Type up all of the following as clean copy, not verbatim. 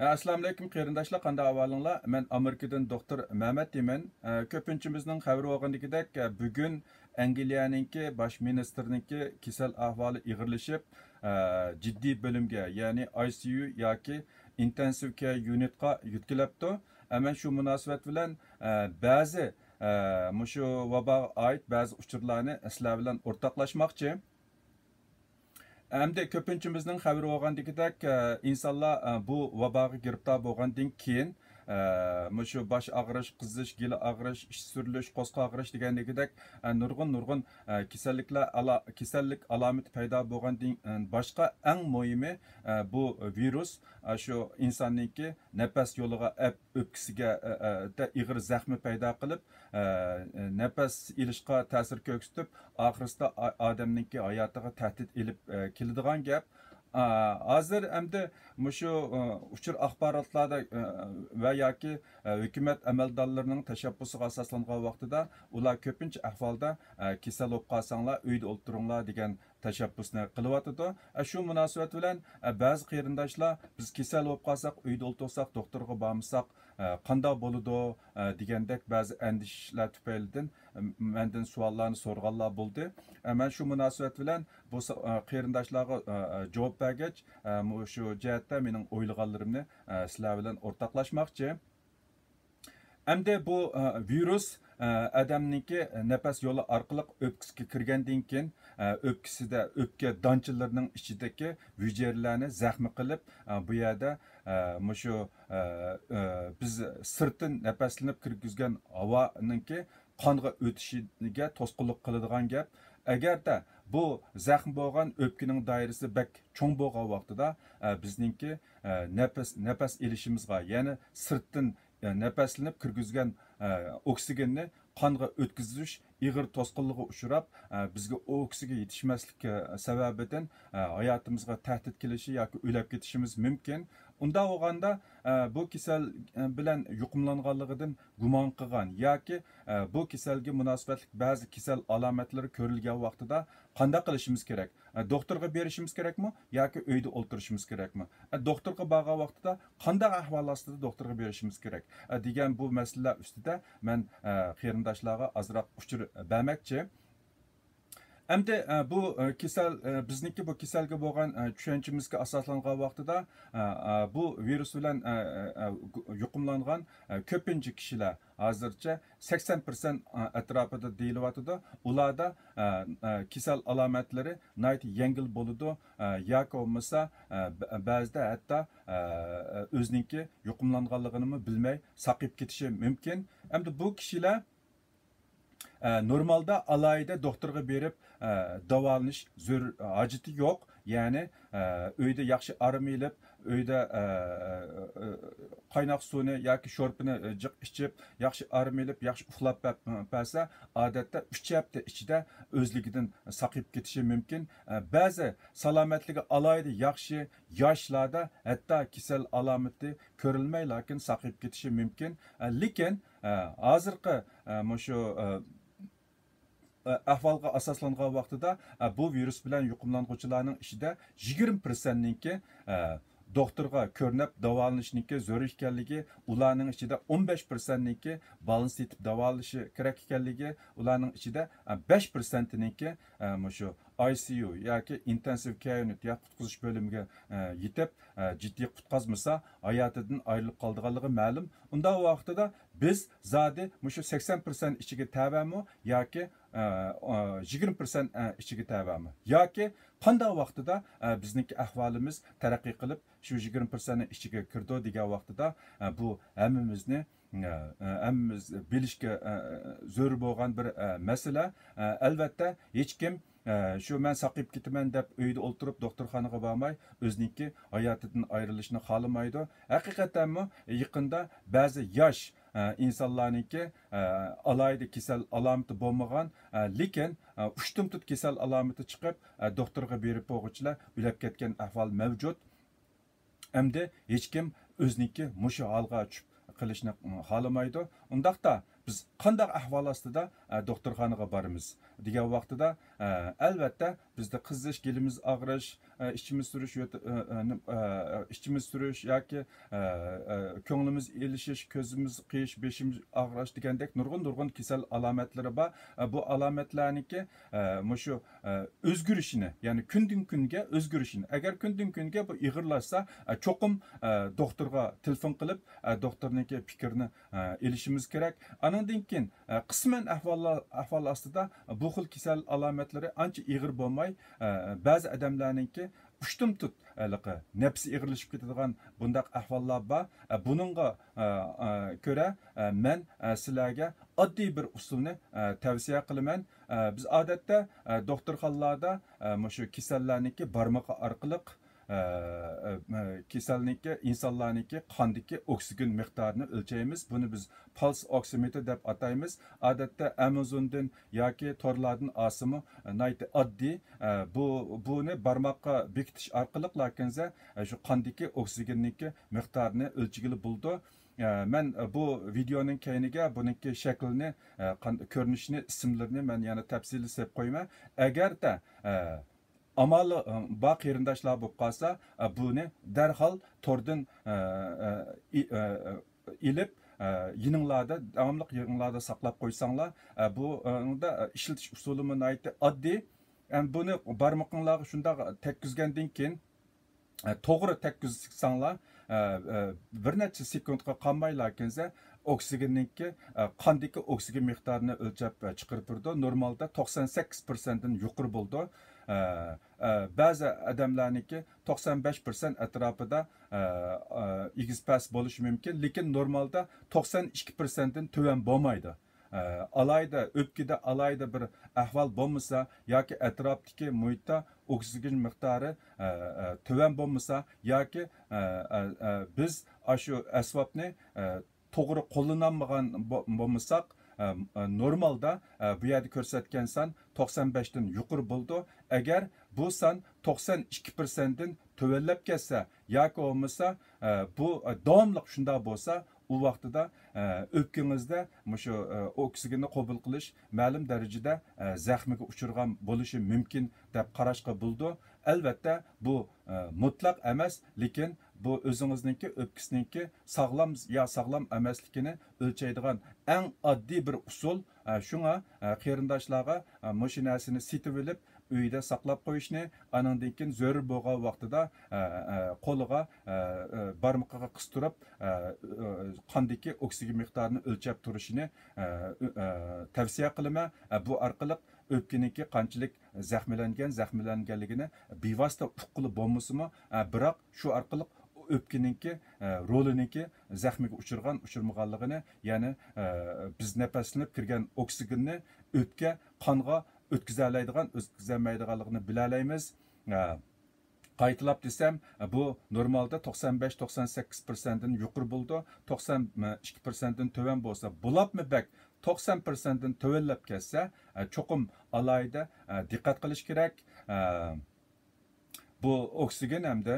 Assalomu alaykum qarindoshlar, qanday ahvolinglar? Men Amerikadan doktor Mehmet deyman. Ko'pinchimizning xabar olgandagidek, bugun Angliyaninki bosh ministrniki kasal ahvoli ig'irlashib, jiddiy bo'limga, ya'ni ICU yoki intensive care unitga yutkilabdi. Men shu munosabat bilan ba'zi mushu vaboga oid ba'zi uchurlarni sizlar bilan o'rtoqlashmoqchi. Әмді көпінчіміздің қабір оғандекідек, инсанлар bu vabaga giriptar bo'lgandan keyin mushu bosh og'rish, qizish, gili og'rish, ish surilish, qo'sqa og'rish degandagidek nurg'un kasallik alomati paydo bo'lgandan boshqa eng muhimi bu virus shu insonniki nafas yo'liga, o'pkisiga ig'ir zaxmi paydo qilib, nafas ilishga ta'sir ko'rsatib, oxirisida odamningki hayotiga tahdid ilib keladigan gap. Hozir endi mushu uchur axborotlarda va yoki hukumat amaldorlarining tashabbusiga asoslangan vaqtida ular ko'pincha ahvolda kasal bo'lib qolsanglar uyda o'tiringlar degan tashabbusni qilyotidi. Shu munosabat bilan ba'zi qarindoshlar biz kasal bo'lib qolsak, uyda o'tirsak, doktorga bormasak qanday bo'ladi degandek ba'zi andishlar tufaylidan mendan savollarni so'rganlar bo'ldi. Men shu munosabat bilan bu qarindoshlarga javob bergach, shu jihatda mening o'ylaganlarimni sizlar bilan o'rtoqlashmoqchi. Endi bu virus odamningki nafas yo'li orqali o'pkisiga kirgandan keyin o'pkisida o'pka donchilarining ichidagi hujayralarni zaxmi qilib, bu yerda mushu biz sirtdan nafaslanib kirgizgan havoninki qonga o'tishiga to'sqinlik qiladigan gap. Agarda bu zaxm bo'lgan o'pkining doirasi bak cho'ng bo'lgan vaqtida bizningki nafas ilishimizga, ya'ni sirtdan nafaslanib kirgizgan oksigenni qonga o'tkazish ig'ir to'sqinligiga uchrab, bizga oksigen yetishmasligi sababidan hayotimizga tahdid kelishi yoki o'lib ketishimiz mumkin. Unda bo'lganda bu kasal bilan yuqumlanganligidan gumon qilgan yoki bu kasalga munosabatli ba'zi kasal alomatlari ko'rilgan vaqtida qanday qilishimiz kerak? Doktorga berishimiz kerakmi yoki uyda o'tirishimiz kerakmi? Doktorga borgan vaqtida qanday ahvol ostida doktorga berishimiz kerak degan bu masalalar ustida men qarindoshlarga ozroq uchur bermoqchi. Endi bu kasal bizniki bu kasalga bo'lgan tushunchimizga asoslangan vaqtida bu virus bilan yuqumlangan ko'pincha kishilar hozircha 80% atrofida deyilyotidi. Ularda kasal alomatlari nihoyat yengil bo'ladi yoki bo'lmasa ba'zida hatto o'ziniki yuqumlanganligini bilmay saqib ketishi mumkin. Endi bu kishilar normalda alayda doktorga berib davolanish hojati yo'q. Ya'ni uyda yaxshi orom olib, uyda qaynoq suvni yoki sho'rpini jiq ichib, yaxshi orom olib, yaxshi uxlab bersa, odatda 3 hafta ichida o'zligidan saqib ketishi mumkin. Ba'zi salomatligi alayda yaxshi yoshlarda hatto kasal alomati ko'rilmay, lekin saqib ketishi mumkin. Lekin hozirgi mushu ahvolga asoslangan vaqtida bu virus bilan yuqumlanuvchilarning ichida 20%niki doktorga ko'rinib davolanishninki zo'r ekanligi, ularning ichida 15%niki balans etib davolanishi kerak ekanligi, ularning ichida 5%niki mushu ICU yoki intensive care unit yoki qutqizish bo'limiga yetib jiddiy qutqazmasa hayotidan ayrilib qolganligi ma'lum. Unda vaqtida biz zodi mushu 80% ichiga tabami yoki 20% ichiga tabami yoki qanday vaqtida bizniki ahvolimiz taraqqiy qilib shu 20% ichiga kirdi degan vaqtida bu hammamizni bilishga zo'r bo'lgan bir masala. Albatta hech kim shu men saqib ketaman deb uyda o'tirib doktorxonaga bormay o'ziniki hayotidan ayrilishni xohlamaydi. Haqiqatanmi yaqinda ba'zi yosh insonlarniki alayda kasal alomati bo'lmagan, lekin ushtumtut kasal alomati chiqib doktorga berib o'g'itchilar o'lib ketgan ahvol mavjud. Endi hech kim o'ziniki mushu holga tushib qilishni xohlamaydi. Undaqda biz qandaq ahvol ostida doktorxonaga boramiz degan vaqtida albatta bizda qizish, gelimiz og'rish, ichimiz surish yoki ko'nglimiz elishish, ko'zimiz qiyish, beshimiz og'rish degandek nurg'un kasal alomatlari bor. Bu alomatlarniki shu o'zgarishini, ya'ni kundan kunga o'zgarishini. Agar kundan kunga bu ig'irlashsa, cho'qim doktorga telefon qilib, doktorniki fikrini elishimiz kerak. Anandan keyin qisman ahvol ostida bu xil kasal alomatlari ancha ig'ir bo'lmay, ba'zi odamlarningki ushtum tut nafsi ig'irlashib ketadigan bundaq ahvollar bor. Buningga ko'ra men sizlarga oddiy bir usulni tavsiya qilaman. Biz odatda doktorxonalarda shu kasallarniki barmoq orqali kasalniki insonlarniki qondagi oksigen miqdorini o'lchaymiz. Buni biz puls oksimetr deb ataymiz. Odatda Amazon'dan yoki torlardan olsimi nayt oddiy buni barmoqqa bekitish orqali lakinza shu qondagi oksigenniki miqdorini o'lchigili bo'ldi. Men bu videoning keyiniga buniki shaklini, ko'rinishini, ismlarini men yana tafsili deb qo'yman. Agarda amalı bak yerindaşlar bu qolsa, buni darhol tordan ilib yininglarda, davamlıq yininglarda saqlab qo'ysanglar, bu da işletish usuli aytdi oddiy. Buni barmoqinglarga shunday tekkizgandan keyin to'g'ri tekkizsanglar, bir necha sekundga qolmay lakinsa oksigenniki qondagi oksigen miqdorini o'lchab chiqarib turdi. Normalda 98% dan yuqori bo'ldi. Ba'zi odamlarniki 95% atrofida egiz past bo'lishi mumkin, lekin normalda 92% dan tuvan bo'lmaydi. Alayda o'pkida alayda bir ahvol bo'lmasa yoki atrofdagi muhitda oksigen miqdori tuvan bo'lmasa yoki biz shu asbobni to'g'ri qo'llanolmagan bo'lmasak, normalda bu yerda ko'rsatgan son 95 dan yuqori bo'ldi. Agar bu son 92% dan tuvallab ketsa yoki bo'lmasa bu davomli shunday bo'lsa, u vaqtida o'pkingizda shu oksigenni qabul qilish ma'lum darajada zaxmiga uchirgan bo'lishi mumkin deb qarashga bo'ldi. Albatta bu mutlaq emas, lekin bu o'zingizningki o'pkisiningki sog'lom yo sog'lom emasligini o'lchaydigan eng oddiy bir usul. Shunga qarindoshlarga mashinasini setib olib uyda saqlab qo'yishni, anandan keyin zarur bo'lgan vaqtida qo'liga barmoqiga qistirib qondagi oksigen miqdorini o'lchab turishini tavsiya qilaman. Bu orqali o'pkiniki qanchalik zaxmlanganligini bevosita uqqili bo'lmasimi, biroq shu orqali o'pkiniki roliniki zaxmiga uchirmaganligini, ya'ni biz nafaslanib kirgan oksigenni o'pka qonga o'tkazolmaydiganligini bilalaymiz. Qaytilab desem, bu normalda 95-98% dan yuqori bo'ldi. 92% dan tuvan bo'lsa, bulapmı bek 90% dan tuvallab ketsa, cho'qim alayda diqqat qilish kerak. Bu oksigen hamda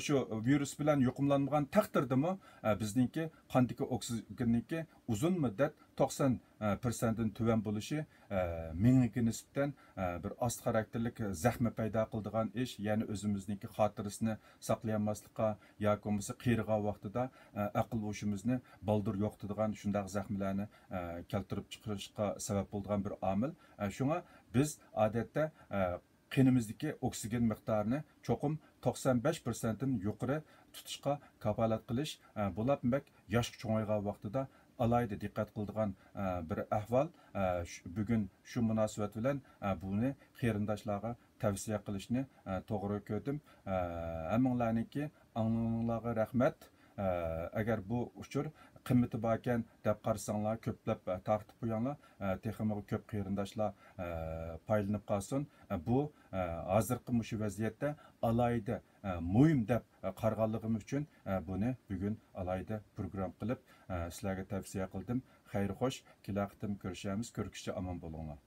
shu virus bilan yuqumlanmagan taqdirdami bizningki qondagi oksigenniki uzun muddat 90% dan tuvan bo'lishi menga nisbatan bir ost xarakterlik zaxmi paydo qiladigan ish, ya'ni o'zimizningki xotirasini saqlayolmaslikqa yoki bo'lmasa qiyirgan vaqtida aql o'shimizni baldur yo'qotadigan shunday zaxmlarni keltirib chiqarishga sabab bo'ladigan bir omil. Shunga biz odatda qinimizdagi oksigen miqdorini cho'qim 95% dan yuqori tutishga kafolat qilish bo'lib, yosh cho'ng'aygan vaqtida alayda diqqat qiladigan bir ahvol. Bugun shu munosabat bilan buni qarindoshlarga tavsiya qilishni to'g'ri ko'rdim. Hammanglarniki anglag'inglarga rahmat. Agar bu uchur qimmati bor ekan deb qarasanglar, ko'plab tartib qo'yinglar, texnika ko'p qarindoshlar foydalanib qolsin. Bu hozirgi mushu vaziyatda alayda muhim deb qarag'anligim uchun buni bugun alayda program qilib sizlarga tavsiya qildim. Xayr xo'sh, kelaqtim ko'rishamiz, ko'rikishcha omon bo'linglar.